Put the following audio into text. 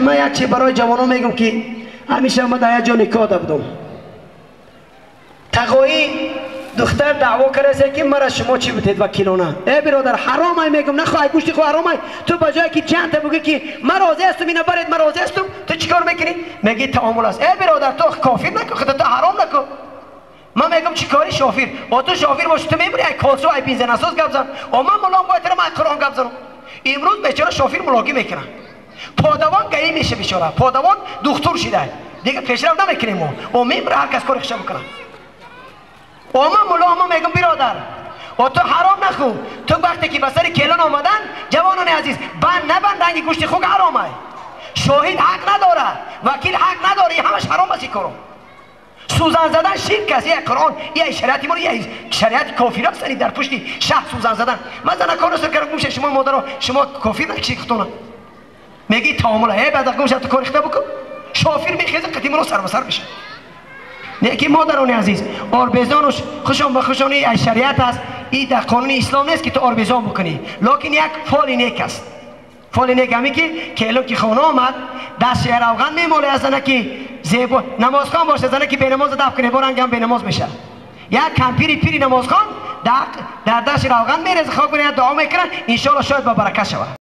من یک چی برای جوانان میگم که همیشه من در یک جا نکاح بودم. تقوی دختر دعوا کرده که مرا شما چی بودید وکیلانه. ای برادر حرامه میگم، نخواه گوشتی خو حرامه. تو بجای که چند تا بگی که من راضی هستم اینا برید من راضی هستم، تو چیکار میکنی؟ میگی تعامل است. ای برادر تو کافر نکن، خودت حرام نکن. من میگم چیکاری شافیر؟ و تو شافیر باشی تو میبری ای کالسو ای بنزین اساس گپ زن. و من ملام باید من قرآن گپ زنم. امروز بیچاره شافیر ملاقی میکنه. پادوان گئی میشه بیچاره. پادوان دکتر شده. دیگه پیشرفت نمیکنیم و میبره هر کس کارش میکنه. و من ملا میگم برادر و تو حرام نخو. تو وقتی که بسر کلان آمدن جوانان عزیز بند نبند رنگی گوشت خوک حرامه. شاهد حق نداره، وکیل حق نداره، همش حرام است کارو. سوزن زدن شرک است. یک قرآن یک شریعت ما یک شریعت کافر است در پشتی شه سوزن زدن. من زن کار است کردم گوشه شما مادر شما کافر نکشی خطونه. میگی تعامل ای بعد گوشه تو کار اخته بکن. شافر میخیزه قدیم رو سر به سر میشه. نیکی مادران عزیز آربیزانش خوشان و خوشانی از شریعت است. این در قانون اسلام نیست که تو آربیزان بکنی، لکن یک فال نیک است. فال نیک همی که کلو که خونه آمد دست روغن میماله از زنه که زیبا نمازخوان باشه، زنه که بینماز دفع کنه بارنگ هم بینماز میشه. یک کمپیری پیری نمازخوان در دست روغن میرزه خواب کنه دعا میکنه انشاءالله شاید با برکت شود.